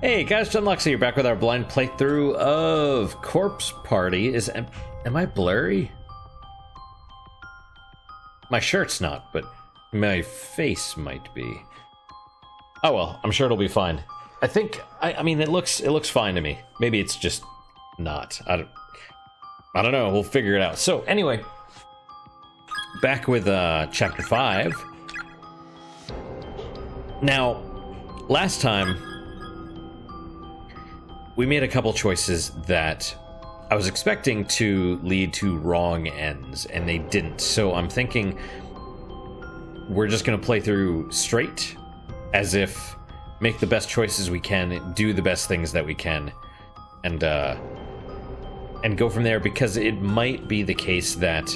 Hey guys, John Lux here, back with our blind playthrough of Corpse Party. Am I blurry? My shirt's not, but my face might be. Oh well, I'm sure it'll be fine. I mean, it looks fine to me. Maybe it's just not. I don't know. We'll figure it out. So anyway, back with chapter 5. Now, last time we made a couple choices that I was expecting to lead to wrong ends, and they didn't. So I'm thinking we're just going to play through straight, as if make the best choices we can, do the best things that we can, and go from there, because it might be the case that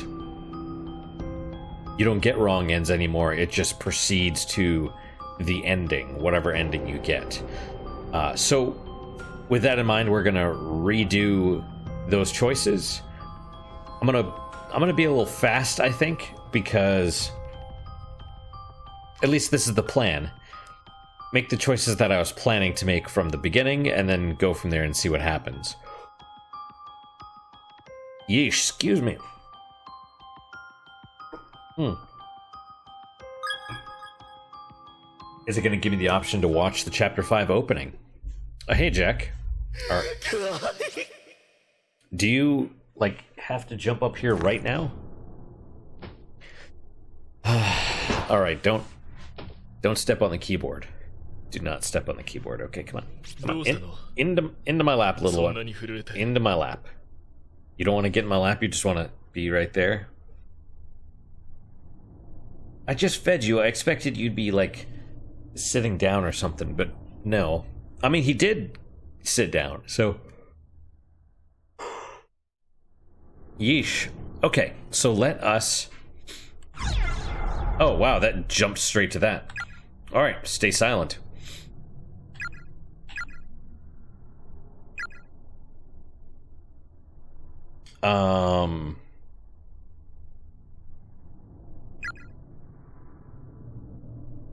you don't get wrong ends anymore. It just proceeds to the ending, whatever ending you get. So with that in mind, we're gonna redo those choices. I'm gonna be a little fast, I think, because at least this is the plan. Make the choices that I was planning to make from the beginning, and then go from there and see what happens. Yeesh, excuse me. Is it gonna give me the option to watch the Chapter 5 opening? Hey, Jack. Do you, like, have to jump up here right now? Alright, don't step on the keyboard. Do not step on the keyboard. Okay, come on. Into my lap, little one. Into my lap. You don't want to get in my lap, you just want to be right there? I just fed you. I expected you'd be, like, sitting down or something, but no. I mean, he did sit down, so... Yeesh. Okay, so let us... Oh, wow, that jumped straight to that. Alright, stay silent.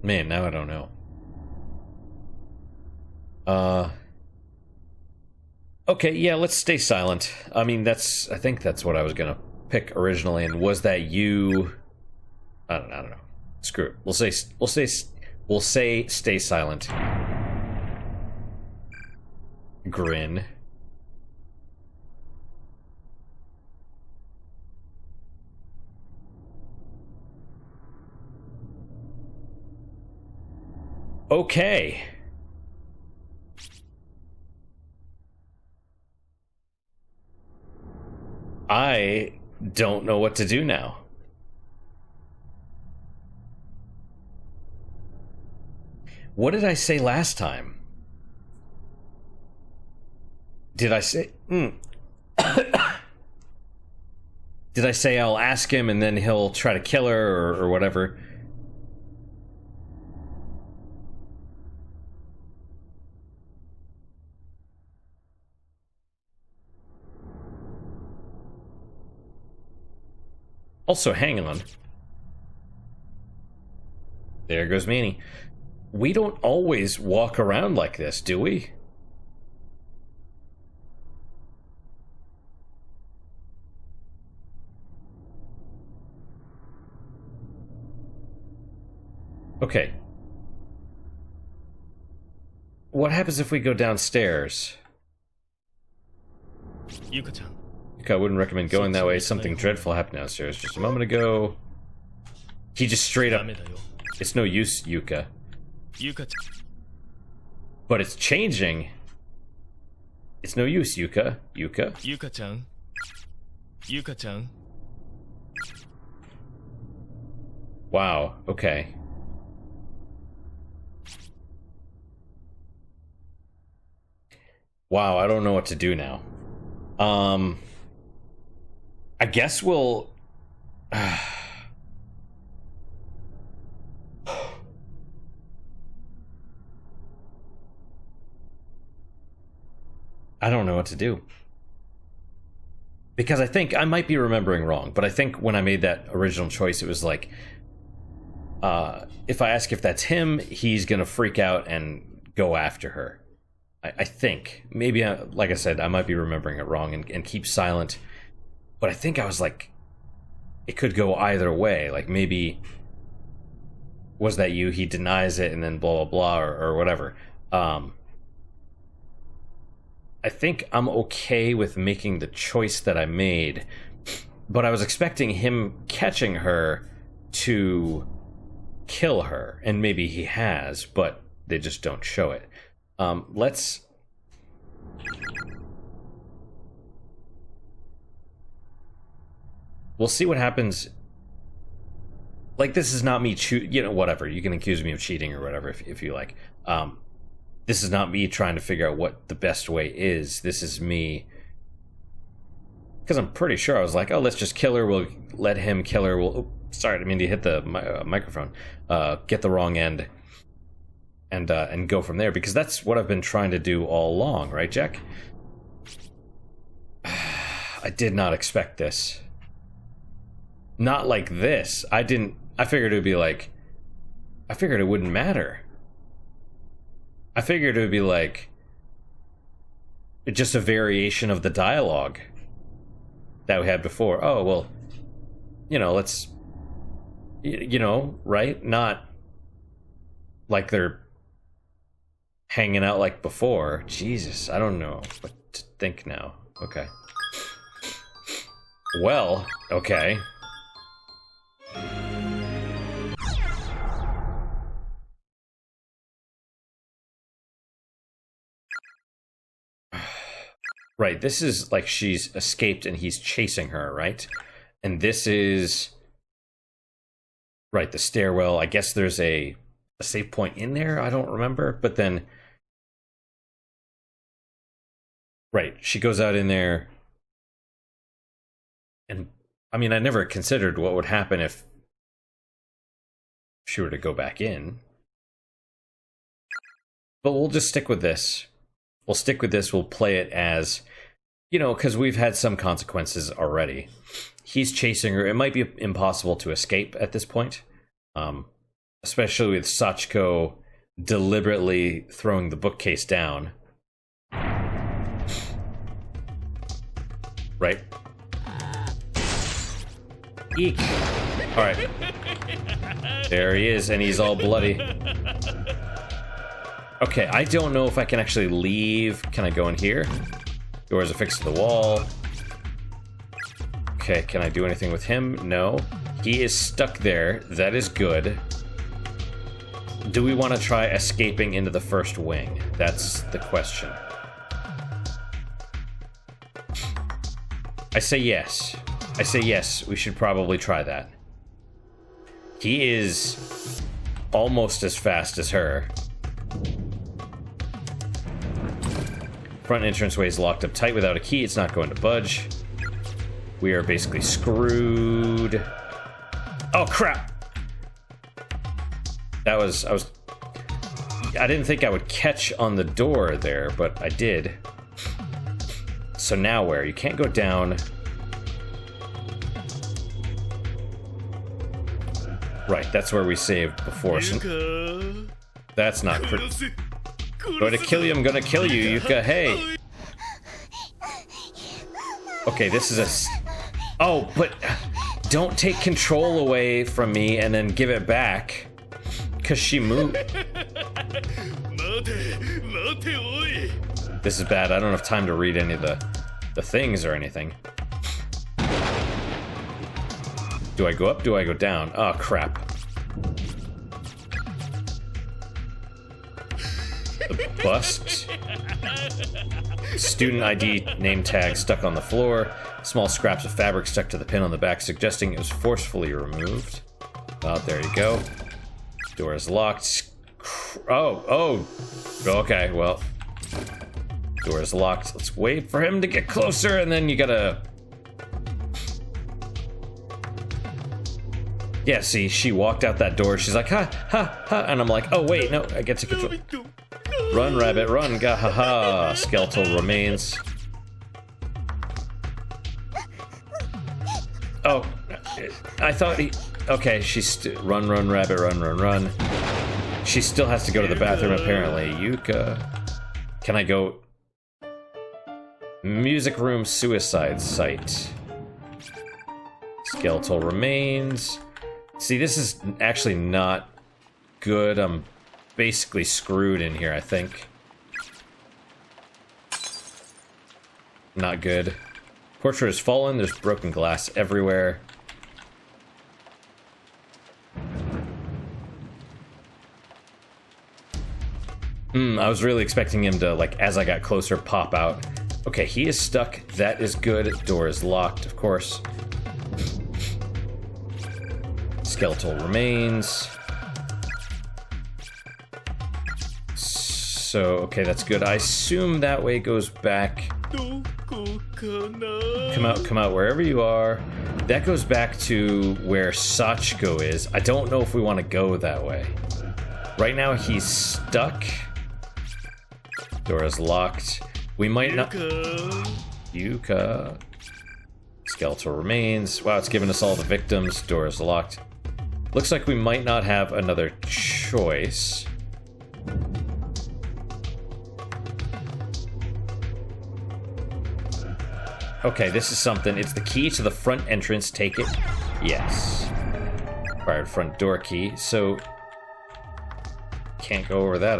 Man, now I don't know. Okay, yeah, let's stay silent. I mean, I think that's what I was gonna pick originally, and was that you... I don't know. Screw it. We'll say stay silent. Grin. Okay. I don't know what to do now. What did I say last time? Did I say... Did I say I'll ask him and then he'll try to kill her or whatever? Also, hang on. There goes Manny. We don't always walk around like this, do we? Okay. What happens if we go downstairs? Yuka-chan. I wouldn't recommend going that way. Something dreadful happened downstairs just a moment ago. He just straight up... It's no use, Yuka. But it's changing. It's no use, Yuka. Yuka? Yuka-chan. Yuka-chan. Wow, okay. Wow, I don't know what to do now. I guess we'll... I don't know what to do. Because I think I might be remembering wrong, but I think when I made that original choice, it was like, if I ask if that's him, he's gonna freak out and go after her. I think. Maybe, like I said, I might be remembering it wrong and keep silent. But I think I was like, it could go either way. Like, maybe, was that you? He denies it and then blah, blah, blah, or whatever. I think I'm okay with making the choice that I made. But I was expecting him catching her to kill her. And maybe he has, but they just don't show it. Let's... We'll see what happens. Like, this is not me whatever. You can accuse me of cheating or whatever if you like. This is not me trying to figure out what the best way is. This is me... Because I'm pretty sure I was like, oh, let's just kill her. We'll let him kill her. Sorry, I didn't mean to hit the microphone. Get the wrong end. And go from there, because that's what I've been trying to do all along, right, Jack? I did not expect this. Not like this. I figured it would be like... I figured it wouldn't matter. I figured it would be like... just a variation of the dialogue that we had before. Oh, well, let's... right? Not like they're hanging out like before. Jesus, I don't know what to think now. Okay. Well, okay. Right, this is like she's escaped and he's chasing her, right? And this is... Right, the stairwell. I guess there's a save point in there? I don't remember. But then... Right, she goes out in there. And, I mean, I never considered what would happen if she were to go back in. But we'll just stick with this. We'll stick with this. We'll play it as, because we've had some consequences already. He's chasing her. It might be impossible to escape at this point. Especially with Sachiko deliberately throwing the bookcase down. Right? Eek. Alright. There he is, and he's all bloody. Okay, I don't know if I can actually leave. Can I go in here? Doors affixed to the wall. Okay, can I do anything with him? No. He is stuck there. That is good. Do we want to try escaping into the first wing? That's the question. I say yes. I say yes, we should probably try that. He is almost as fast as her. Front entranceway is locked up tight without a key. It's not going to budge. We are basically screwed. Oh, crap! I didn't think I would catch on the door there, but I did. So now where? You can't go down. Right, that's where we saved before. So that's not pretty. Going to kill you, I'm gonna kill you, Yuka, hey! Okay, this is a... Oh, but don't take control away from me and then give it back. Because she moved. This is bad, I don't have time to read any of the things or anything. Do I go up? Do I go down? Oh, crap. The bust. Student ID name tag stuck on the floor. Small scraps of fabric stuck to the pin on the back, suggesting it was forcefully removed. Oh, there you go. Door is locked. Oh. Okay, well. Door is locked. Let's wait for him to get closer, and then you gotta... Yeah, see, she walked out that door. She's like, ha, ha, ha. And I'm like, oh, wait, no, I get to control. Run, rabbit, run. Ga ha ha. Skeletal remains. Oh, I thought he... Okay, she's... Run, rabbit, run. She still has to go to the bathroom, apparently. Yuka. Can I go... Music room suicide site. Skeletal remains. See, this is actually not good. I'm basically screwed in here, I think. Not good. Portrait has fallen. There's broken glass everywhere. I was really expecting him to, like, as I got closer, pop out. Okay, he is stuck. That is good. Door is locked, of course. Skeletal remains. So, okay, that's good. I assume that way goes back. Come out, wherever you are. That goes back to where Sachiko is. I don't know if we want to go that way. Right now, he's stuck. Door is locked. We might not... Yuka. Skeletal remains. Wow, it's giving us all the victims. Door is locked. Looks like we might not have another choice. Okay, this is something. It's the key to the front entrance. Take it. Yes. Required front door key. So... Can't go over that.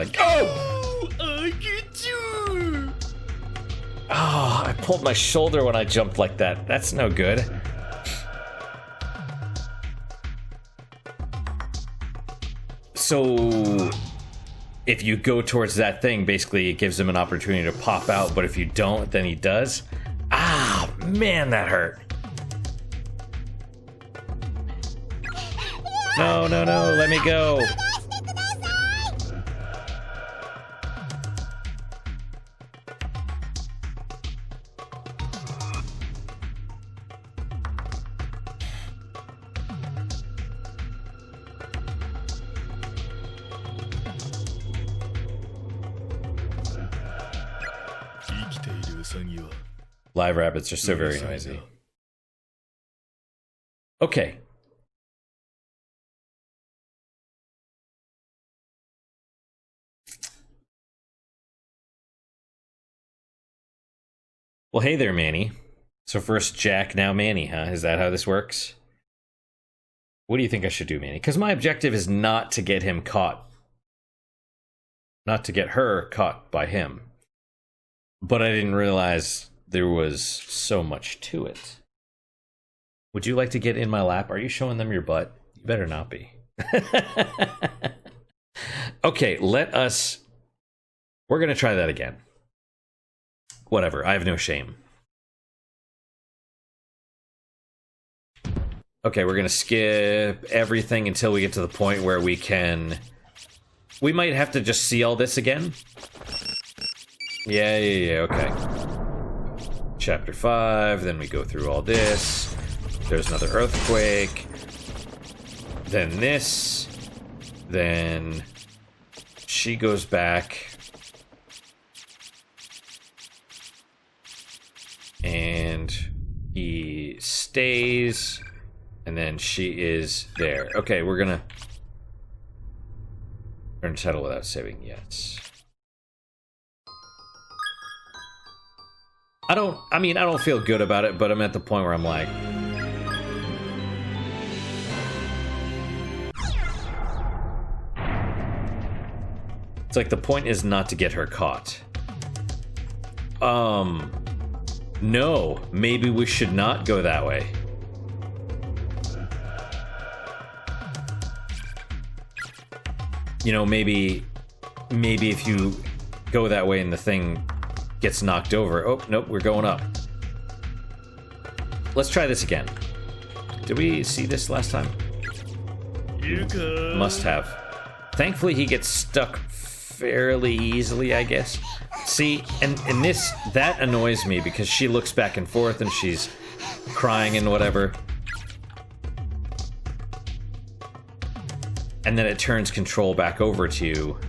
Oh, I pulled my shoulder when I jumped like that. That's no good. So, if you go towards that thing, basically it gives him an opportunity to pop out, but if you don't, then he does. Ah, man, that hurt. No, no, no, let me go. Live rabbits are so very noisy. Okay. Well, hey there, Manny. So first Jack, now Manny, huh? Is that how this works? What do you think I should do, Manny? Because my objective is not to get him caught. Not to get her caught by him. But I didn't realize there was so much to it. Would you like to get in my lap? Are you showing them your butt? You better not be. Okay, let us... We're going to try that again. Whatever, I have no shame. Okay, we're going to skip everything until we get to the point where we can... We might have to just see all this again. Yeah, okay. Chapter 5, then we go through all this. There's another earthquake. Then this. Then she goes back. And he stays. And then she is there. Okay, we're gonna settle without saving yet. I don't feel good about it, but I'm at the point where I'm like... It's like the point is not to get her caught. No, maybe we should not go that way. You know, maybe if you go that way and the thing gets knocked over. Oh, nope, we're going up. Let's try this again. Did we see this last time? Yuka. Must have. Thankfully, he gets stuck fairly easily, I guess. See, and this, that annoys me because she looks back and forth and she's crying and whatever. And then it turns control back over to you.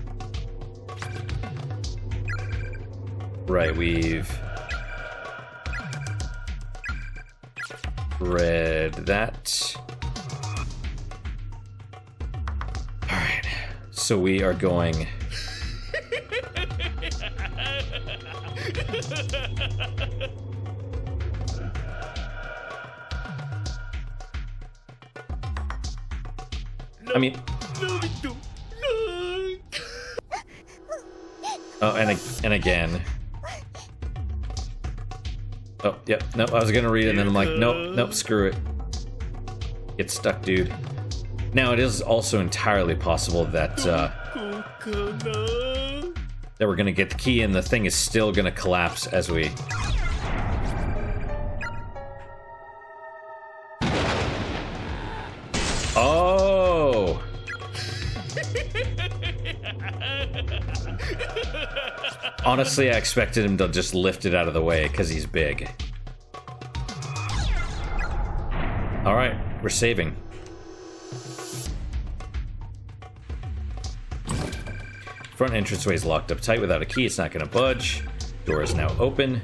Right, we've read that. Alright, so we are going... I mean, oh, and again. Oh, yep. Nope. I was gonna read it, and then I'm like, nope. Screw it. Get stuck, dude. Now, it is also entirely possible that that we're gonna get the key, and the thing is still gonna collapse as we. Oh. Honestly, I expected him to just lift it out of the way because he's big. Alright, we're saving. Front entranceway is locked up tight without a key. It's not going to budge. Door is now open.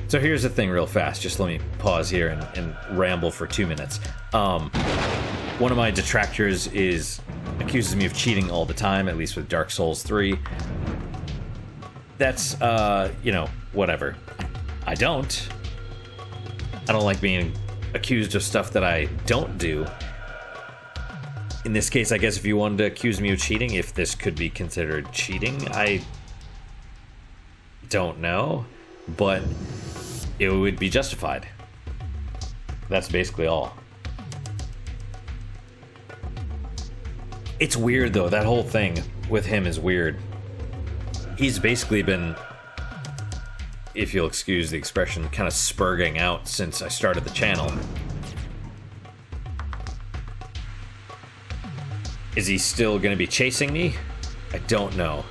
So here's the thing real fast. Just let me pause here and ramble for 2 minutes. One of my detractors accuses me of cheating all the time, at least with Dark Souls 3. That's, you know, whatever. I don't like being accused of stuff that I don't do. In this case, I guess if you wanted to accuse me of cheating, if this could be considered cheating, I don't know. But it would be justified. That's basically all. It's weird, though. That whole thing with him is weird. He's basically been, if you'll excuse the expression, kind of spurging out since I started the channel. Is he still going to be chasing me? I don't know.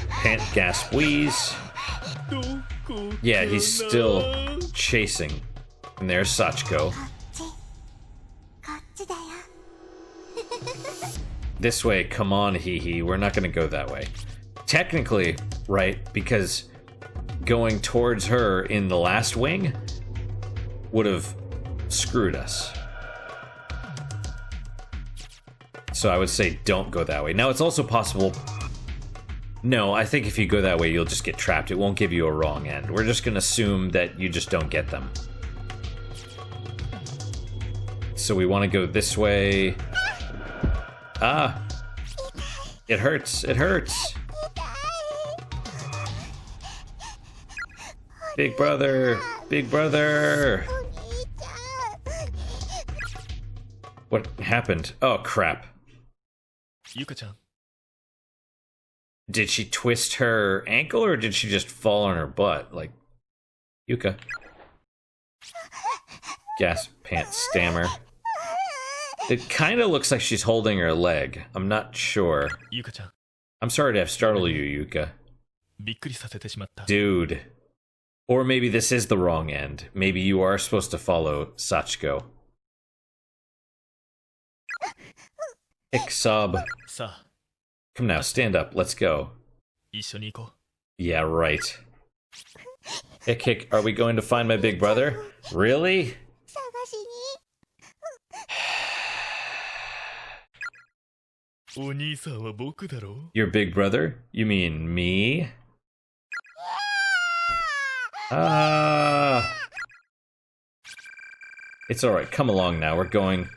Pant, gasp, wheeze. Yeah, he's still chasing. And there's Sachiko. This way, come on, hee-hee. We're not going to go that way. Technically, right, because going towards her in the last wing would have screwed us. So I would say don't go that way. Now, it's also possible... No, I think if you go that way, you'll just get trapped. It won't give you a wrong end. We're just going to assume that you just don't get them. So we want to go this way... Ah! It hurts. It hurts. Big brother. Big brother. What happened? Oh, crap. Yuka-chan. Did she twist her ankle or did she just fall on her butt? Like, Yuka. Gasp, pant, stammer. It kind of looks like she's holding her leg. I'm not sure. Yuka-chan. I'm sorry to have startled you, Yuka. Dude. Or maybe this is the wrong end. Maybe you are supposed to follow Sachiko. Ixob. Come now, stand up. Let's go. Yeah, right. Hick, are we going to find my big brother? Really? Your big brother? You mean me? Ah! It's alright, come along now. We're going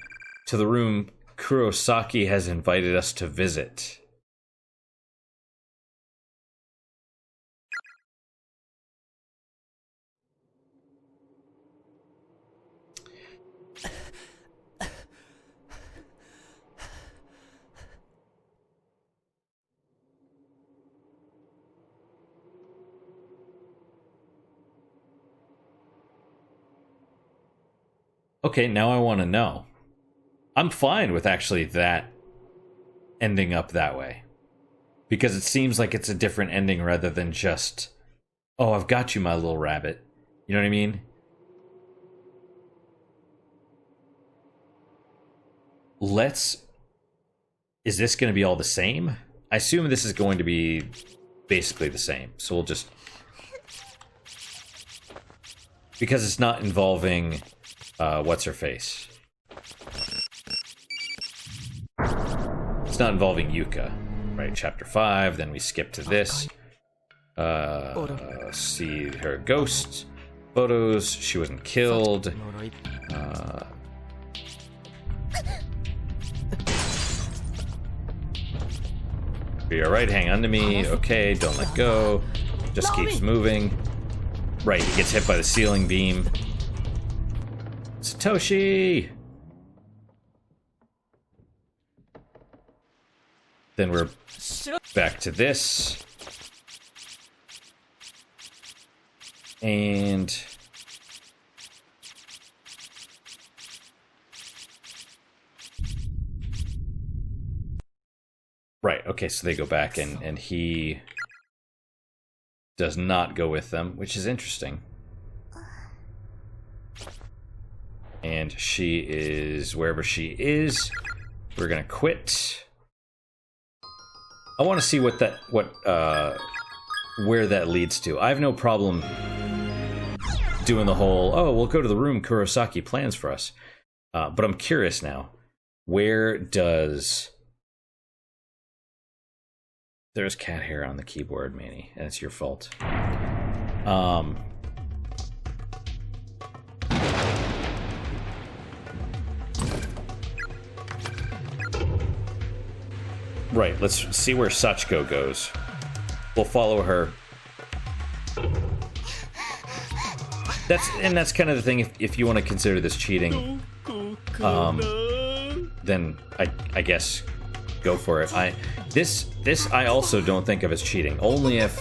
to the room Kurosaki has invited us to visit. Okay, now I want to know. I'm fine with actually that ending up that way. Because it seems like it's a different ending rather than just, oh, I've got you, my little rabbit. You know what I mean? Is this going to be all the same? I assume this is going to be basically the same. So we'll just... Because it's not involving... what's-her-face? It's not involving Yuka. Right, chapter 5, then we skip to this. See her ghost photos. She wasn't killed. Be alright, hang on to me. Okay, don't let go. Just keeps moving. Right, he gets hit by the ceiling beam. Satoshi! Then we're back to this. And right, okay, so they go back and he does not go with them, which is interesting. And she is wherever she is. We're gonna quit. I want to see what where that leads to. I have no problem doing the whole, oh, we'll go to the room Kurosaki plans for us. But I'm curious now. Where does... There's cat hair on the keyboard, Manny, and it's your fault. Right, let's see where Sachiko goes. We'll follow her. That's kind of the thing. If you want to consider this cheating, then I guess go for it. This I also don't think of as cheating. Only if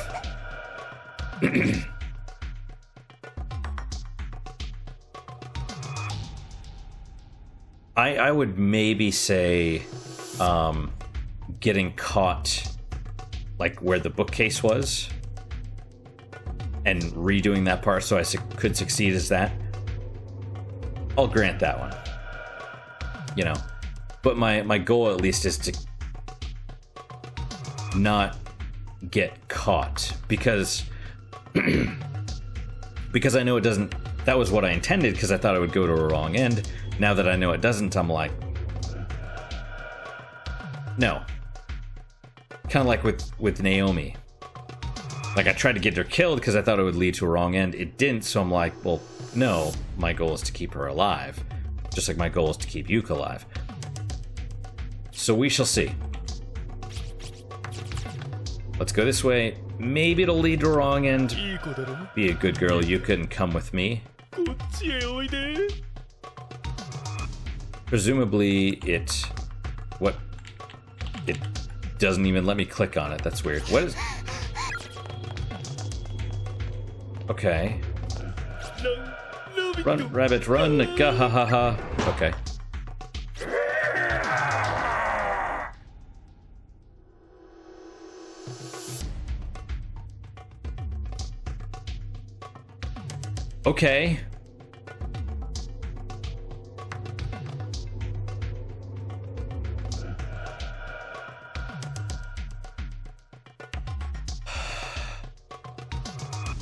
I would maybe say getting caught like where the bookcase was and redoing that part so I could succeed as that. I'll grant that one. You know. But my goal at least is to not get caught because I know it doesn't. That was what I intended because I thought it would go to a wrong end. Now that I know it doesn't, I'm like, no. Kind of like with Naomi. Like I tried to get her killed because I thought it would lead to a wrong end. It didn't, so I'm like, well, no. My goal is to keep her alive, just like my goal is to keep Yuka alive. So we shall see. Let's go this way. Maybe it'll lead to a wrong end. Be a good girl, Yuka, and come with me. Presumably it doesn't even let me click on it. That's weird. What is... Okay. Run, rabbit, run. Gahahaha. Okay. Okay.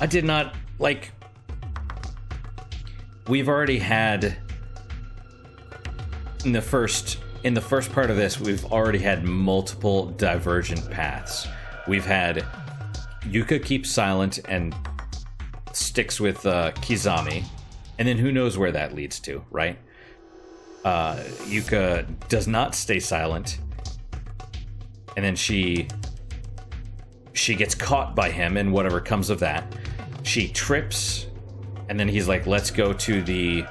I did not, like... We've already had... In the first part of this, we've already had multiple divergent paths. We've had Yuka keeps silent and sticks with Kizami, and then who knows where that leads to, right? Yuka does not stay silent, and then she gets caught by him, and whatever comes of that. She trips, and then he's like, let's go to the...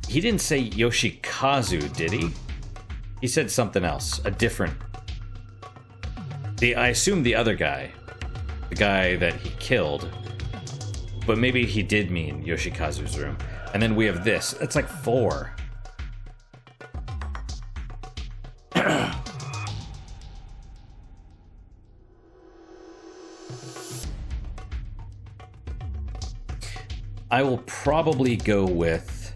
He didn't say Yoshikazu, did he? He said something else, a different... I assume the other guy. The guy that he killed. But maybe he did mean Yoshikazu's room. And then we have this. It's like 4. I will probably go with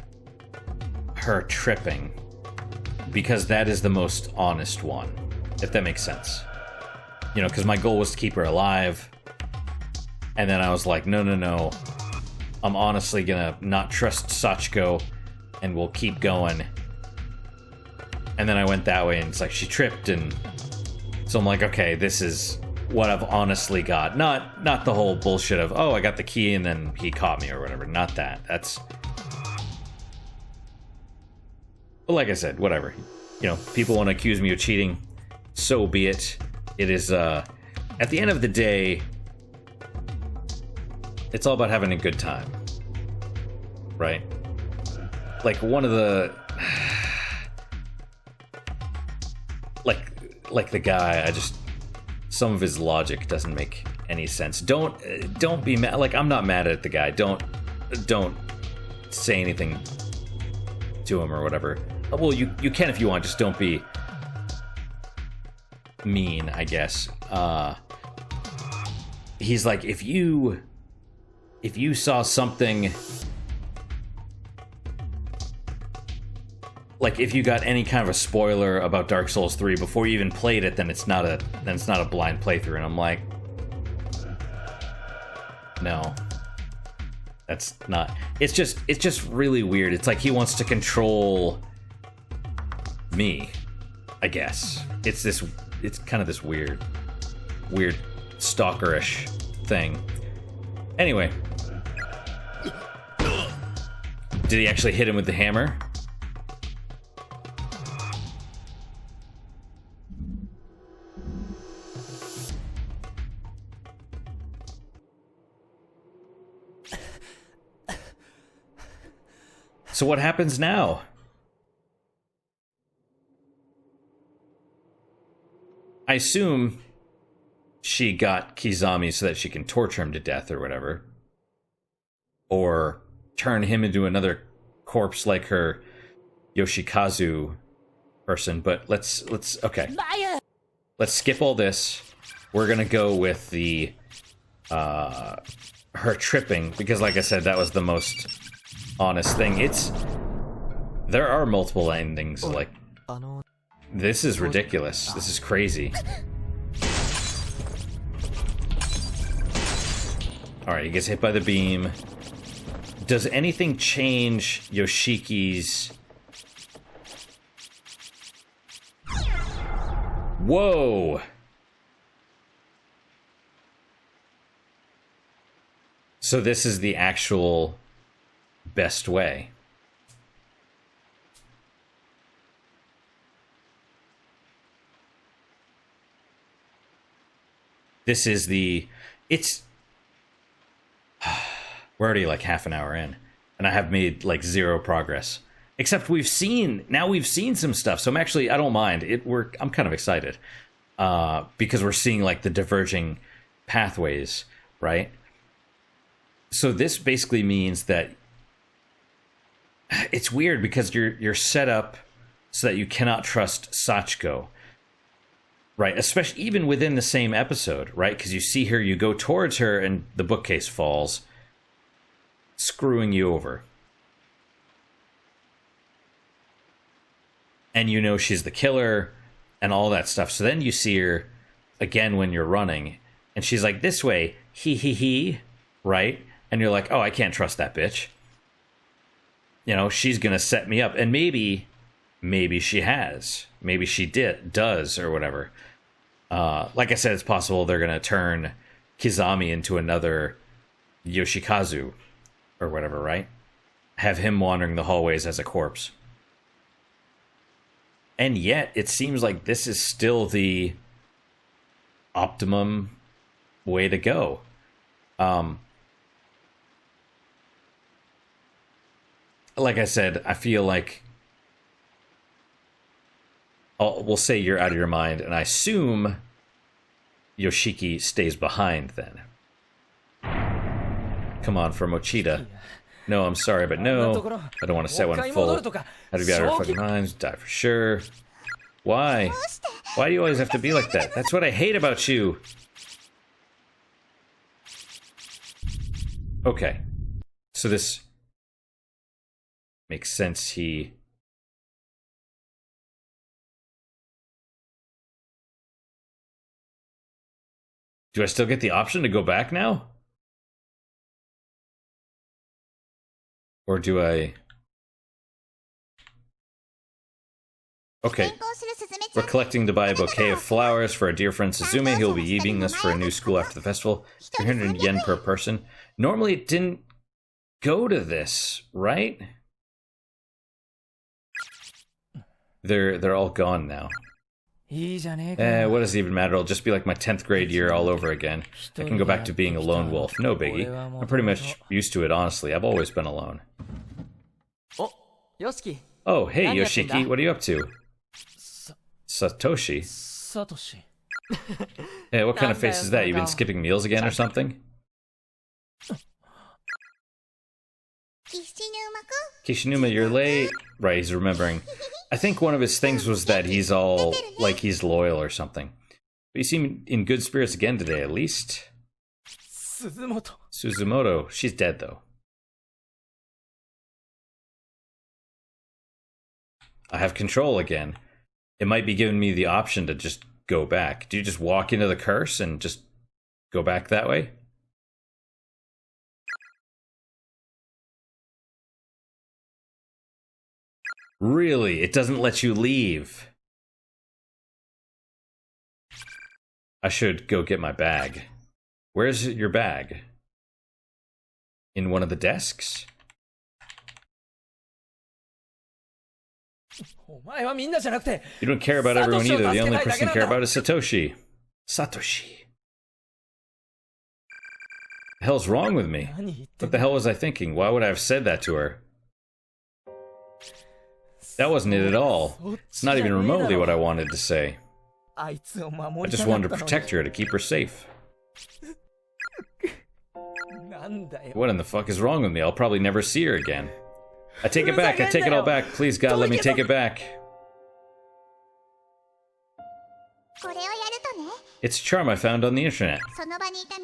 her tripping. Because that is the most honest one. If that makes sense. You know, because my goal was to keep her alive. And then I was like, no. I'm honestly gonna not trust Sachiko, and we'll keep going. And then I went that way, and it's like she tripped, and so I'm like, okay, this is what I've honestly got. Not the whole bullshit of, oh, I got the key and then he caught me or whatever. Not that. That's... But like I said, whatever. You know, people want to accuse me of cheating. So be it. It is, at the end of the day, it's all about having a good time. Right? Like, one of the... Like the guy, I just... Some of his logic doesn't make any sense. Don't be mad. Like, I'm not mad at the guy. Don't say anything to him or whatever. Well, you can if you want. Just don't be mean, I guess. He's like, if you saw something, like if you got any kind of a spoiler about Dark Souls 3 before you even played it, then it's not a blind playthrough. And I'm like, no, that's not. It's just really weird. It's like he wants to control me, I guess. It's kind of this weird stalkerish thing. Anyway, did he actually hit him with the hammer? So what happens now? I assume she got Kizami so that she can torture him to death or whatever. Or turn him into another corpse like her Yoshikazu person. But let's okay. Let's skip all this. We're gonna go with the her tripping, because like I said, that was the most honest thing. There are multiple endings. Like, this is ridiculous. This is crazy. Alright, he gets hit by the beam. Does anything change Yoshiki's... Whoa! So this is the actual best way. This is the... We're already like half an hour in, and I have made like zero progress. Except we've seen some stuff, so I don't mind. I'm kind of excited. Because we're seeing like the diverging pathways, right? So this basically means that it's weird because you're set up so that you cannot trust Sachiko, right? Especially even within the same episode, right? Because you see her, you go towards her, and the bookcase falls, screwing you over. And you know she's the killer and all that stuff. So then you see her again when you're running, and she's like, this way, he, right? And you're like, oh, I can't trust that bitch. You know, she's gonna set me up. And maybe she has. Maybe she does, or whatever. Like I said, it's possible they're gonna turn Kizami into another Yoshikazu, or whatever, right? Have him wandering the hallways as a corpse. And yet, it seems like this is still the optimum way to go. Like I said, I feel like... we'll say you're out of your mind, and I assume Yoshiki stays behind then. Come on, for Mochida. No, I'm sorry, but no. I don't want to set one full. How to be out of your fucking minds, die for sure. Why? Why do you always have to be like that? That's what I hate about you. Okay. So this makes sense. Do I still get the option to go back now? Or do I... Okay. We're collecting to buy a bouquet of flowers for our dear friend Suzume. He'll be eating this for a new school after the festival. 300 yen per person. Normally it didn't go to this, right? They're all gone now. What does it even matter? It'll just be like my 10th grade year all over again. I can go back to being a lone wolf. No biggie. I'm pretty much used to it, honestly. I've always been alone. Oh, hey, Yoshiki. What are you up to? Satoshi? Hey, what kind of face is that? You've been skipping meals again or something? Kishinuma, you're late. Right, he's remembering. I think one of his things was that he's all, like he's loyal or something. But you seem in good spirits again today, at least. Suzumoto. She's dead, though. I have control again. It might be giving me the option to just go back. Do you just walk into the curse and just go back that way? Really? It doesn't let you leave. I should go get my bag. Where's your bag? In one of the desks? You don't care about everyone either. The only person you care about is Satoshi. Satoshi. The hell's wrong with me? What the hell was I thinking? Why would I have said that to her? That wasn't it at all. It's not even remotely what I wanted to say. I just wanted to protect her, to keep her safe. What in the fuck is wrong with me? I'll probably never see her again. I take it back. I take it all back. Please, God, let me take it back. It's a charm I found on the internet.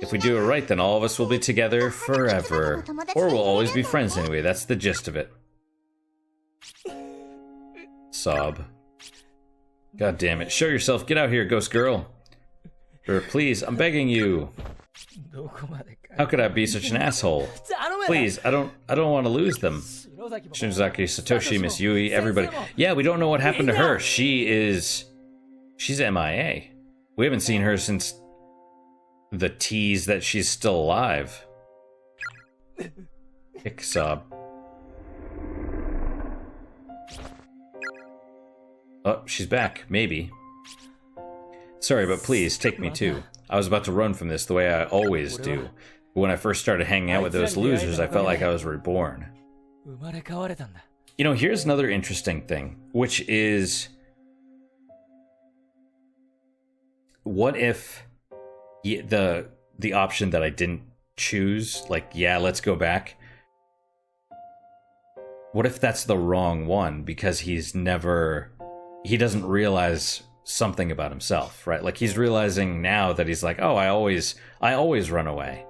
If we do it right, then all of us will be together forever. Or we'll always be friends anyway. That's the gist of it. Sob. God damn it. Show yourself. Get out here, ghost girl. Or please, I'm begging you. How could I be such an asshole? Please, I don't want to lose them. Shinozaki, Satoshi, Miss Yui, everybody. Yeah, we don't know what happened to her. She's MIA. We haven't seen her since the tease that she's still alive. Ixob. Oh, she's back. Maybe. Sorry, but please, take me too. I was about to run from this the way I always do. But when I first started hanging out with those losers, I felt like I was reborn. You know, here's another interesting thing, which is... What if the option that I didn't choose, like, yeah, let's go back... What if that's the wrong one, because he's never... He doesn't realize something about himself, right? Like, he's realizing now that he's like, oh, I always run away.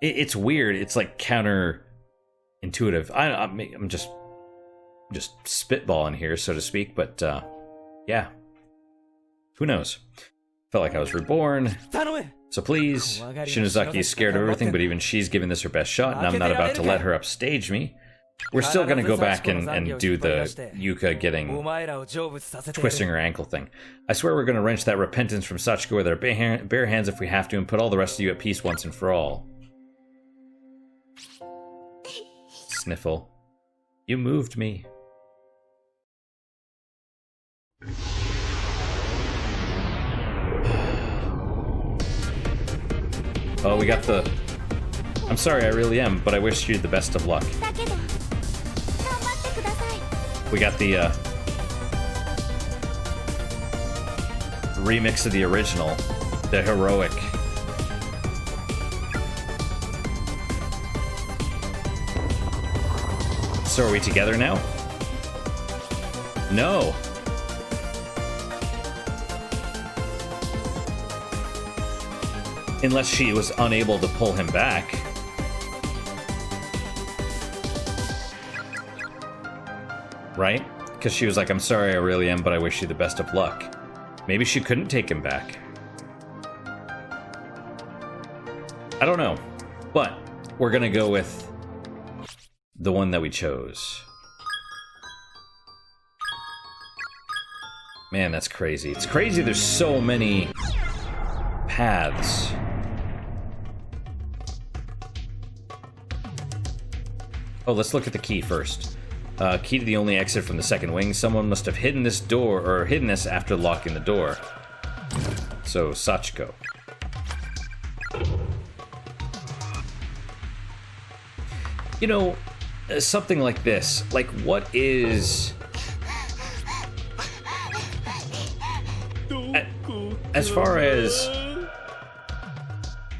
It's weird. It's like counterintuitive. I'm just spitballing here, so to speak, but yeah. Who knows? Felt like I was reborn. So please, Shinozaki is scared of everything, but even she's giving this her best shot, and I'm not about to let her upstage me. We're still going to go back and do the Yuka twisting her ankle thing. I swear we're going to wrench that repentance from Sachiko with our bare hands if we have to, and put all the rest of you at peace once and for all. Sniffle. You moved me. Oh, we got the... I'm sorry, I really am, but I wish you the best of luck. We got the remix of the original, the heroic. So are we together now? No. Unless she was unable to pull him back. Right? Because she was like, I'm sorry, I really am, but I wish you the best of luck. Maybe she couldn't take him back. I don't know. But we're going to go with the one that we chose. Man, that's crazy. It's crazy there's so many paths. Oh, let's look at the key first. Key to the only exit from the second wing. Someone must have hidden this door, or hidden this after locking the door. So, Sachiko. You know, something like this. Like, what is... As far as...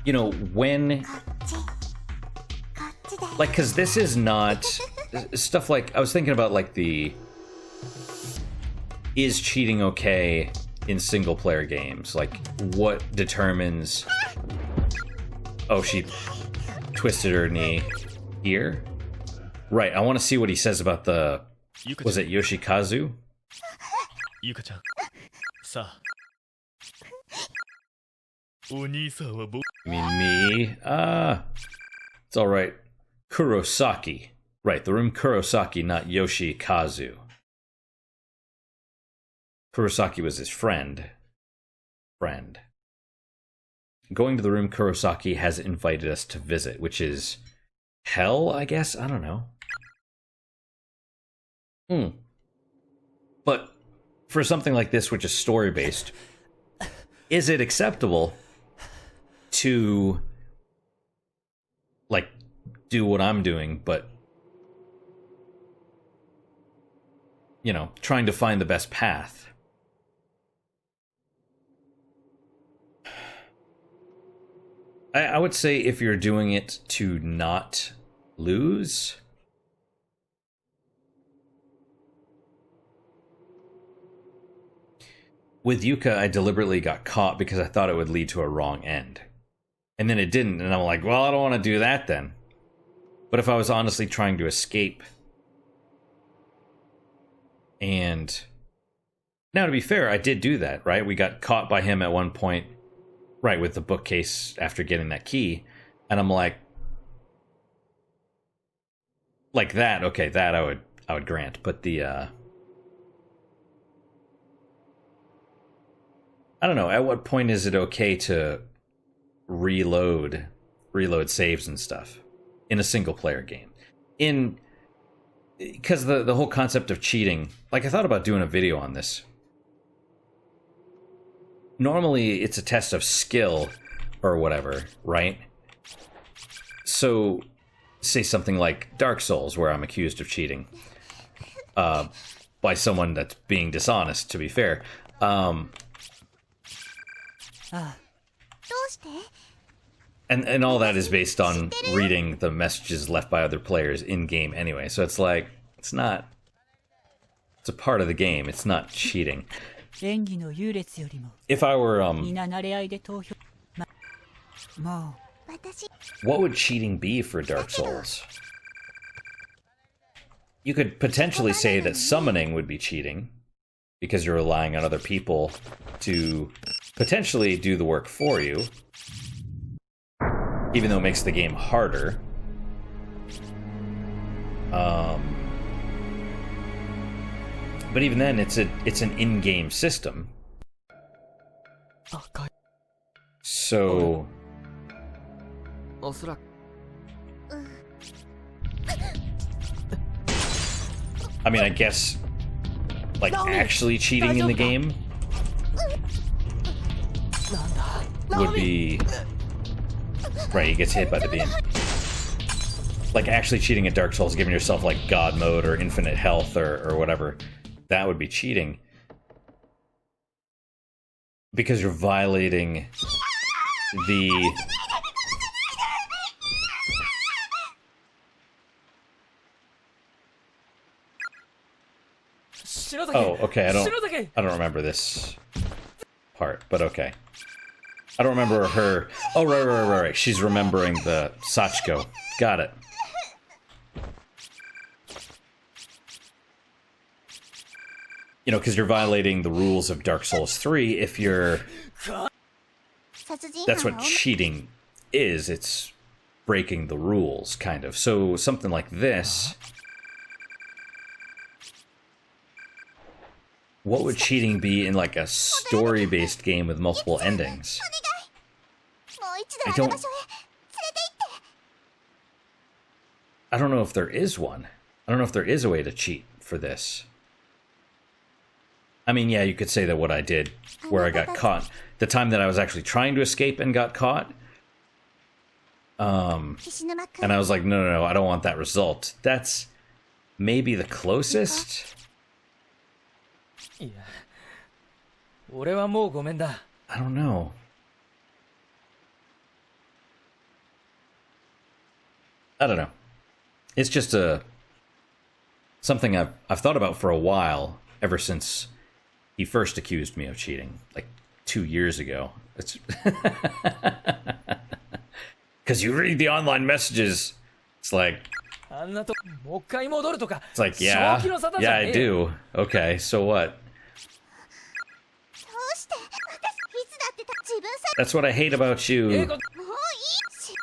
You know, when... Like, because this is not... Stuff like... I was thinking about, like, the... Is cheating okay in single-player games? Like, what determines... Oh, she twisted her knee here? Right, I want to see what he says about the... Was it Yoshikazu? ゆかちゃんさあお兄さんは僕 I mean, me. It's alright. Kurosaki. Right, the room Kurosaki, not Yoshikazu. Kurosaki was his friend. Going to the room Kurosaki has invited us to visit, which is hell, I guess? I don't know. But for something like this, which is story-based, is it acceptable to, like, do what I'm doing, but, you know, trying to find the best path? I would say if you're doing it to not lose... With Yuka, I deliberately got caught because I thought it would lead to a wrong end. And then it didn't, and I'm like, well, I don't want to do that then. But if I was honestly trying to escape... And... Now, to be fair, I did do that, right? We got caught by him at one point, right, with the bookcase after getting that key. And I'm like... Like that, okay, that I would grant. But the, I don't know, at what point is it okay to reload saves and stuff in a single player game? Because the whole concept of cheating, like I thought about doing a video on this. Normally it's a test of skill or whatever, right? So say something like Dark Souls, where I'm accused of cheating by someone that's being dishonest, to be fair. And all that is based on reading the messages left by other players in game anyway. So it's like, it's a part of the game. It's not cheating. If I were what would cheating be for Dark Souls? You could potentially say that summoning would be cheating, because you're relying on other people to potentially do the work for you, even though it makes the game harder. But even then, it's an in-game system. So... I mean, I guess, like, actually cheating in the game would be... Right, he gets hit by the beam. Like, actually cheating at Dark Souls, giving yourself, like, God mode or infinite health or whatever, that would be cheating. Because you're violating the... Oh, okay, I don't remember this part, but okay. I don't remember her... Oh, right. She's remembering the Sachiko. Got it. You know, because you're violating the rules of Dark Souls 3 if you're... That's what cheating is. It's breaking the rules, kind of. So something like this... What would cheating be in like a story-based game with multiple endings? もう一 I 度あ don't. の場所へ連れて行って I don't know if there is one. I don't know if there is a way to cheat for this. I mean, yeah, you could say that what I did, where I got caught, the time that I was actually trying to escape and got caught, 菱沼君 and I was like, no, I don't want that result. That's maybe the closest? いや俺はもうごめんだ I don't know. I don't know. It's just something I've thought about for a while, ever since he first accused me of cheating, like 2 years ago. It's because you read the online messages. It's like あんなともう一回戻るとか it's like yeah, 正気の沙汰じ yeah, ゃ I ねえよ do. Okay, so what? どうして私いつだって自分さ That's what I hate about ええ you. こともういいし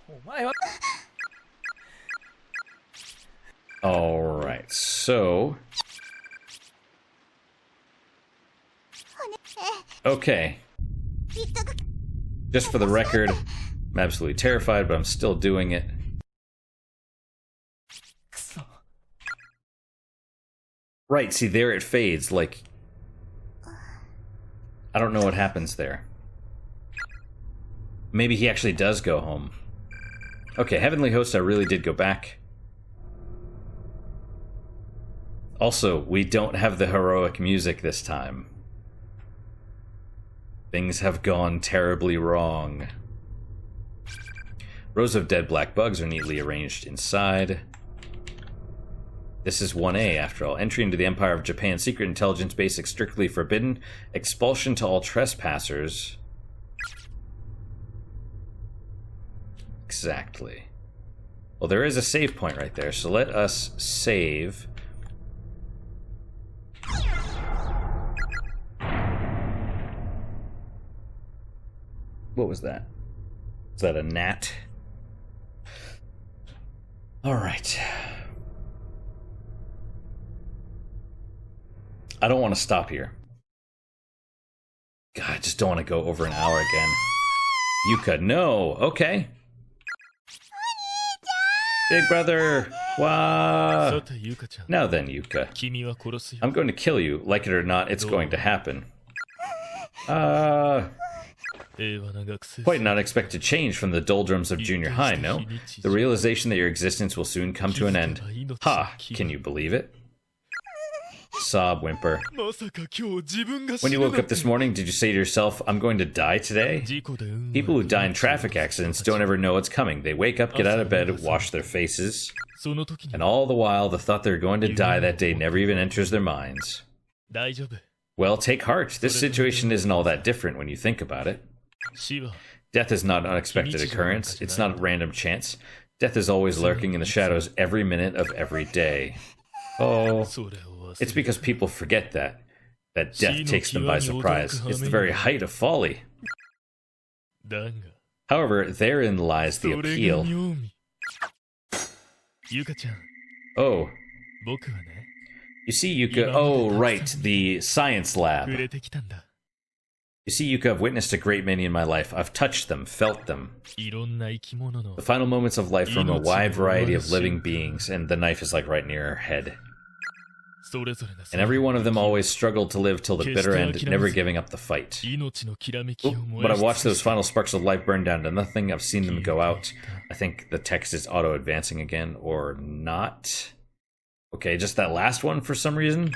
お前は All right, so okay. 言っとく Just for the record, I'm absolutely terrified, but I'm still doing it. クソ Right, see, there it fades, like... I don't know what happens there. Maybe he actually does go home. Okay, Heavenly Host, I really did go back. Also, we don't have the heroic music this time. Things have gone terribly wrong. Rows of dead black bugs are neatly arranged inside. This is 1A, after all. Entry into the Empire of Japan secret intelligence basic strictly forbidden. Expulsion to all trespassers. Exactly. Well, there is a save point right there, so let us save. What was that? Is that a gnat? Alright. I don't want to stop here. God, I just don't want to go over an hour again. Yuka, no. Okay. Big brother. さ Wow. てゆかちゃん Now then, Yuka. 君は殺すよ I'm going to kill you. Like it or not, it's going to happen. 平和な学生 Quite an unexpected change from the doldrums of junior high, no? The realization that your existence will soon come to an end. Ha! Can you believe it? Sob, whimper. まさか今日自分が死 When you ぬ woke なん up て this morning, did you say to yourself, I'm going to die today? 事故で運 People who が die in traffic accidents don't ever know what's coming. They wake up, get out of bed, wash their faces, その時に and all the while the thought they're going to die that day never even enters their minds. 大丈夫 Well, take heart. This situation isn't all that different when you think about it. 死は Death is not an unexpected occurrence. It's not random chance. Death is always lurking in the shadows every minute of every day. Oh, それを忘 it's れ because people forget that death takes them by surprise. It's the very height of folly. だが However, therein lies そ the れが appeal. 妙味ゆかちゃん Oh, 僕はね you see, Yuka. Oh, right, the science 触 lab. れてきたんだ You see, Yuka, I've witnessed a great many in my life. I've touched them, felt them. いろんな生き物の The final moments of life from a wide variety of living beings, and the knife is like right near her head. それぞれが And every one of them always struggled to live till the bitter end, never giving up the fight. 命のきらめきを Oh, 燃 but や I've し watched 尽 those く final sparks of life burn down to nothing. I've seen them go out. I think the text is auto-advancing again, or not. Okay, just that last one for some reason.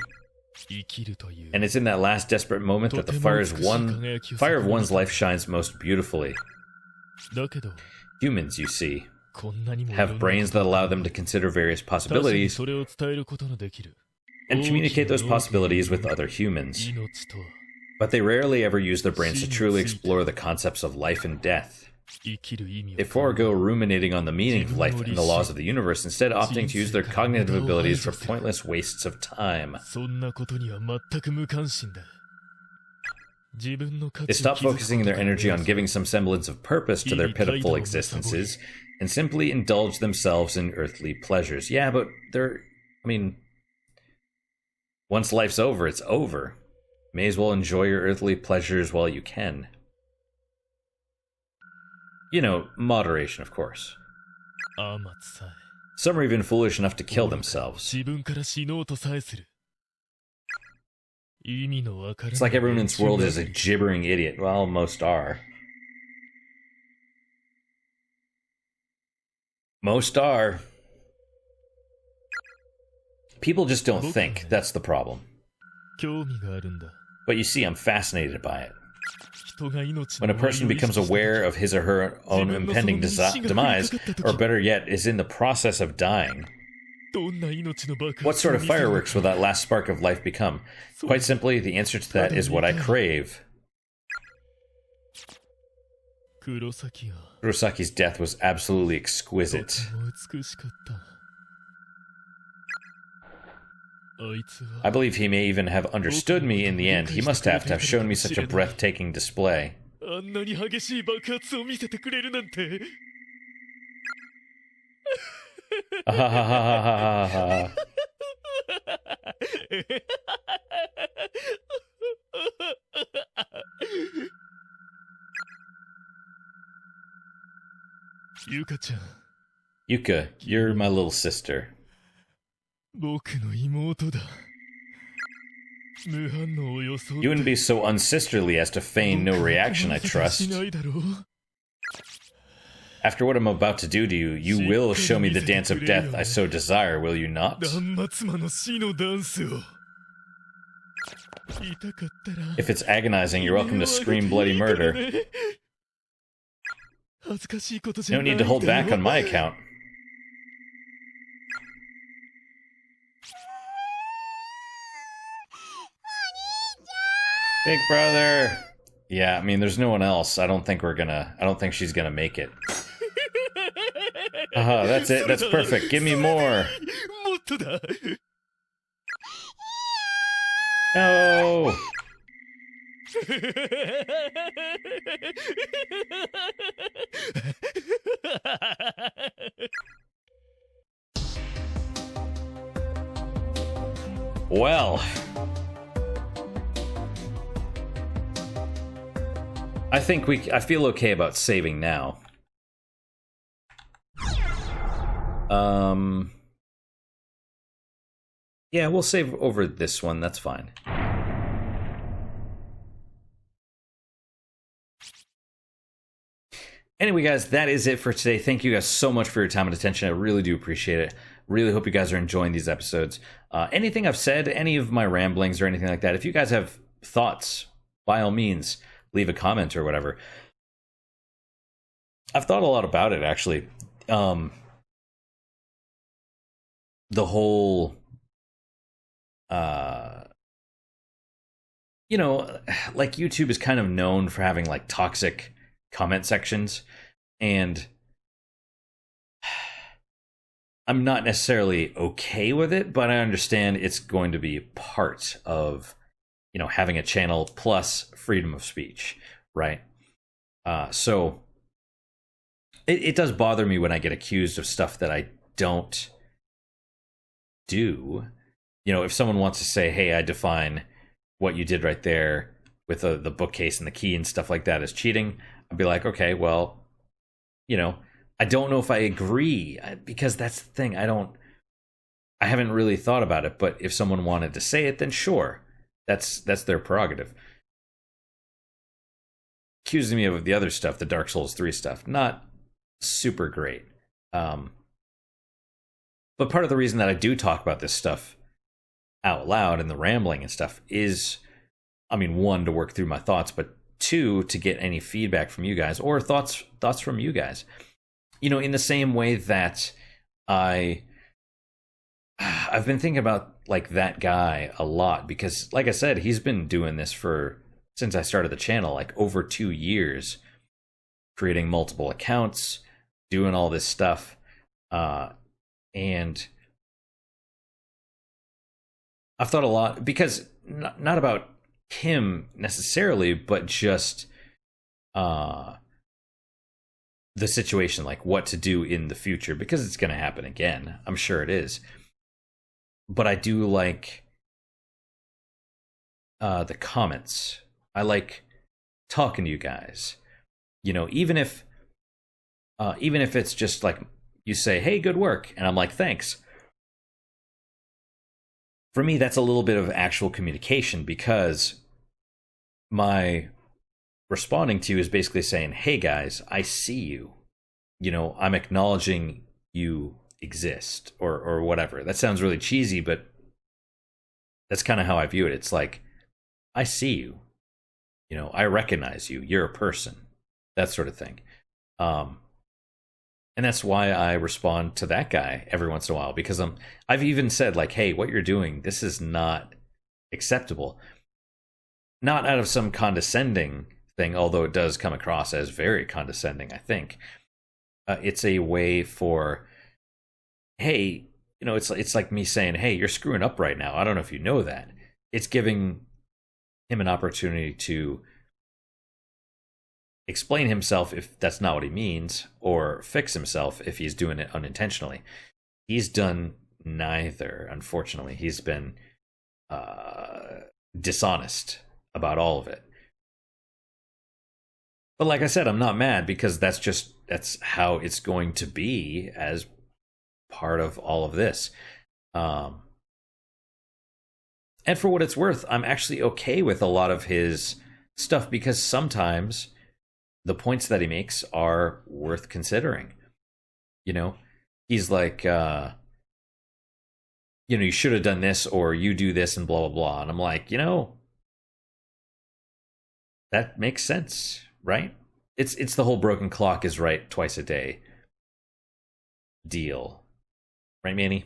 生きるという And it's in that last desperate moment that the fire of one's life shines most beautifully. だけど Humans, you see, こんなにも have brains that allow them to consider various 他者に possibilities それを伝えることのできる and communicate those possibilities with other humans. 命とは But they rarely ever use their brains to truly explore the concepts of life and death. 生きる意味を They forego ruminating on the meaning of life and the laws of the universe, instead opting to use their cognitive abilities for pointless wastes of time. そんなことには全く無関心だ自分の価 They 値を stop 気づく focusing こと their が energy on 目指す giving some semblance of purpose to their pitiful existences and simply indulge themselves in earthly pleasures. Yeah, but they're... I mean... Once life's over, it's over. May as well enjoy your earthly pleasures while you can. You know, moderation, of course. アマツさえ Some are even foolish enough to kill themselves. 自分から死のうとさえする。意味のわからない It's like everyone in this world is a gibbering idiot. Well, most are. Most are. People just don't think. That's the problem. 興味があるんだ。 But you see, I'm fascinated by it. 人が命 When の a person 終わりを意 becomes 識した aware of his or her own impending demise, or better yet, is in the process of dying, どんな命の爆発 what sort of を見せるのか fireworks will that last spark of life become? Quite simply, the answer to that is what I crave. 黒崎が Kurosaki's death was absolutely と exquisite. ても美しかった。あいつ I は believe he may even have understood me in the end. He must have to have shown me such a breathtaking display. あんなに激しい爆発を見せてくれるなんて。 Ahahahahaha. Yuka ちゃん、 Yuka, you're my little sister. 僕の妹だ。無反応を装って You wouldn't be so unsisterly as to feign no reaction, I し trust. ないだろう。 After what I'm about to do to you, you will show me the dance of death I so desire, will you not? 断末魔の死のダンスを。痛かったら If it's agonizing, you're welcome to scream bloody murder. 恥ずかしいことじゃ No ない need to hold んだよ back on my account. Big brother. Yeah, I mean, there's no one else. I don't think she's gonna make it. That's it. That's perfect. Give me more. もっとだ。 No. Well, I feel okay about saving now. Yeah, we'll save over this one. That's fine. Anyway, guys, that is it for today. Thank you guys so much for your time and attention. I really do appreciate it. Really hope you guys are enjoying these episodes. Anything I've said, any of my ramblings or anything like that, if you guys have thoughts, by all means, leave a comment or whatever. I've thought a lot about it, actually. The whole, you know, like YouTube is kind of known for having like toxic comment sections, and I'm not necessarily okay with it, but I understand it's going to be part of, you know, having a channel plus freedom of speech, right? So it does bother me when I get accused of stuff that I don't do. You know, if someone wants to say, hey, I define what you did right there with the bookcase and the key and stuff like that as cheating, I'd be like, okay, well, you know, I don't know if I agree, because that's the thing. I haven't really thought about it, but if someone wanted to say it, then sure, that's their prerogative. Accusing me of the other stuff, the Dark Souls 3 stuff, not super great. But part of the reason that I do talk about this stuff out loud and the rambling and stuff is, I mean, one, to work through my thoughts, but two, to get any feedback from you guys or thoughts from you guys. You know, in the same way that I've been thinking about like that guy a lot, because like I said, he's been doing this since I started the channel, like over 2 years, creating multiple accounts, doing all this stuff. And I've thought a lot, because not about him necessarily, but just the situation, like what to do in the future, because it's going to happen again. I'm sure it is. But I do like the comments. I like talking to you guys. You know, even if it's just like you say, "Hey, good work," and I'm like, "Thanks." For me, that's a little bit of actual communication, because my responding to you is basically saying, "Hey guys, I see you. You know, I'm acknowledging you exist," or whatever. That sounds really cheesy, but that's kind of how I view it. It's like, I see you. You know, I recognize you. You're a person. That sort of thing. And that's why I respond to that guy every once in a while, because I've even said, like, "Hey, what you're doing, this is not acceptable." Not out of some condescending thing, although it does come across as very condescending, I think. It's a way for, hey, you know, it's like me saying, "Hey, you're screwing up right now. I don't know if you know that." It's giving him an opportunity to explain himself if that's not what he means, or fix himself if he's doing it unintentionally. He's done neither, unfortunately. He's been dishonest about all of it. But like I said, I'm not mad, because that's how it's going to be as part of all of this. And for what it's worth, I'm actually okay with a lot of his stuff, because sometimes the points that he makes are worth considering. You know, he's like, you know, "You should have done this," or "You do this," and blah, blah, blah. And I'm like, you know, that makes sense, right? It's the whole broken clock is right twice a day deal. Right, Manny?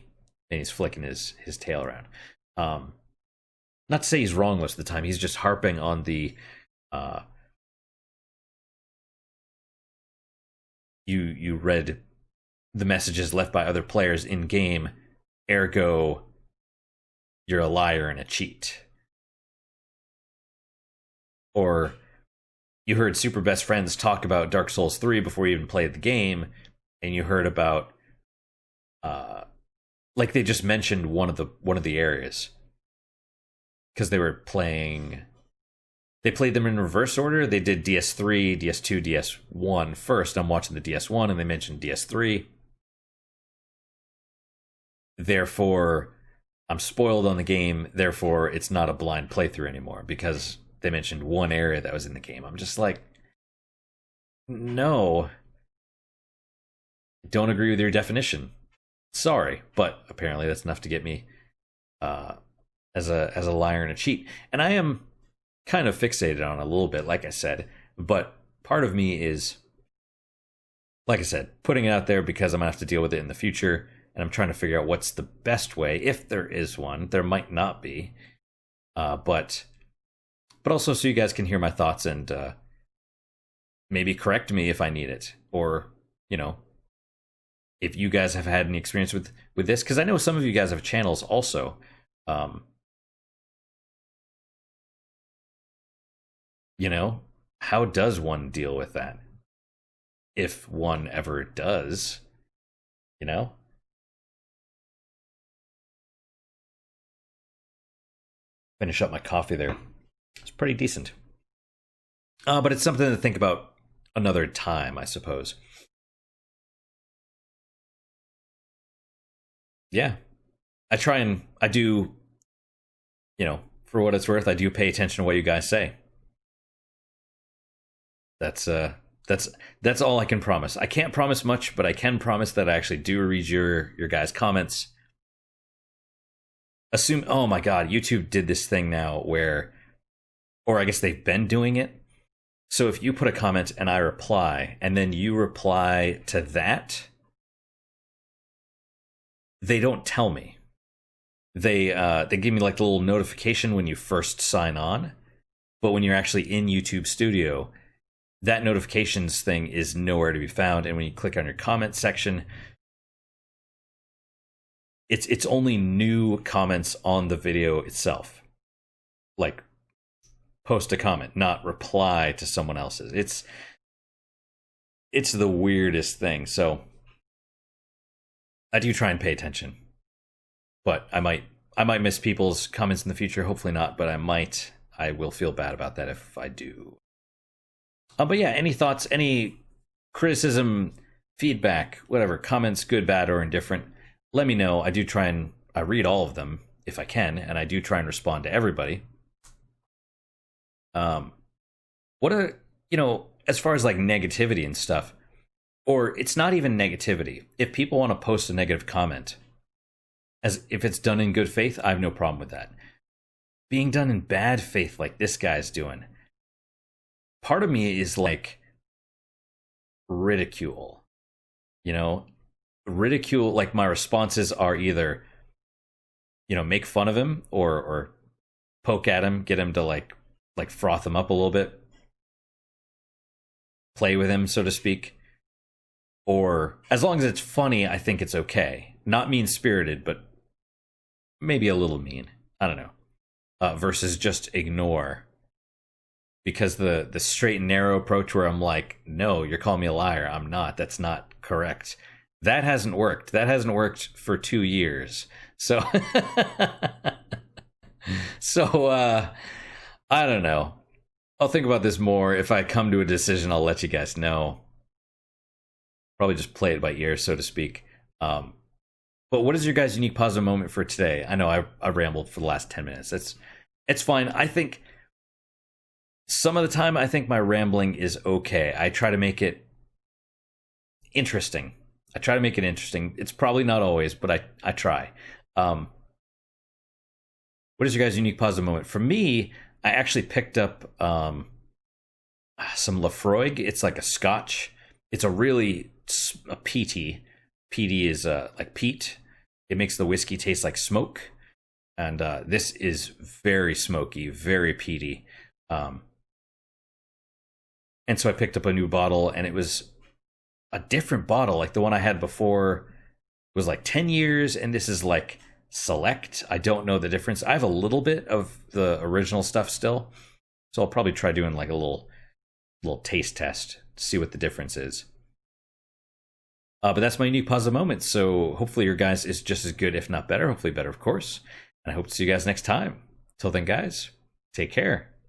And he's flicking his tail around. Not to say he's wrong most of the time. He's just harping on the you read the messages left by other players in game, ergo you're a liar and a cheat. Or you heard Super Best Friends talk about Dark Souls 3 before you even played the game, and you heard about like they just mentioned one of the areas, because they were playing. They played them in reverse order. They did DS3, DS2, DS1 first. I'm watching the DS1, and they mentioned DS3. Therefore, I'm spoiled on the game. Therefore, it's not a blind playthrough anymore, because they mentioned one area that was in the game. I'm just like, no. Don't agree with your definition. Sorry, but apparently that's enough to get me as a liar and a cheat. And I am kind of fixated on it a little bit, like I said, but part of me is, like I said, putting it out there because I'm gonna have to deal with it in the future, and I'm trying to figure out what's the best way, if there is one. There might not be, but also so you guys can hear my thoughts and maybe correct me if I need it, or, you know, if you guys have had any experience with this, because I know some of you guys have channels also. You know, how does one deal with that? If one ever does, you know? Finish up my coffee there. It's pretty decent. But it's something to think about another time, I suppose. Yeah. I do, you know, for what it's worth, I do pay attention to what you guys say. That's all I can promise. I can't promise much, but I can promise that I actually do read your guys' comments. Oh my god, YouTube did this thing now where, or I guess they've been doing it. So if you put a comment and I reply, and then you reply to that, they don't tell me. They give me like the little notification when you first sign on, but when you're actually in YouTube Studio, that notifications thing is nowhere to be found. And when you click on your comment section, it's only new comments on the video itself. Like, post a comment, not reply to someone else's. It's the weirdest thing. So I do try and pay attention, but I might miss people's comments in the future. Hopefully not, but I might. I will feel bad about that if I do. But yeah, any thoughts, any criticism, feedback, whatever, comments, good, bad, or indifferent, let me know. I do try and I read all of them if I can, and I do try and respond to everybody. What are, as far as like negativity and stuff, or it's not even negativity. If people want to post a negative comment, as if it's done in good faith, I have no problem with that. Being done in bad faith like this guy's doing, part of me is like ridicule. Ridicule, like my responses are either, make fun of him or poke at him, get him to like froth him up a little bit, play with him, so to speak. Or as long as it's funny, I think it's okay. Not mean-spirited, but maybe a little mean. I don't know. Versus just ignore. Because the straight and narrow approach where I'm like, no, you're calling me a liar. I'm not. That's not correct. That hasn't worked. That hasn't worked for 2 years. So, I don't know. I'll think about this more. If I come to a decision, I'll let you guys know. Probably just play it by ear, so to speak. But what is your guys' unique positive moment for today? I know I rambled for the last 10 minutes. It's fine. I think some of the time, I think my rambling is okay. I try to make it interesting. It's probably not always, but I try. What is your guys' unique positive moment? For me, I actually picked up some Laphroaig. It's like a Scotch. It's a peaty. Peaty is like peat. It makes the whiskey taste like smoke. And this is very smoky, very peaty. And so I picked up a new bottle, and it was a different bottle. Like the one I had before was like 10 years, and this is like select. I don't know the difference. I have a little bit of the original stuff still, so I'll probably try doing like a little taste test to see what the difference is. But that's my unique positive moment. So hopefully your guys is just as good, if not better. Hopefully better, of course. And I hope to see you guys next time. Till then, guys, take care.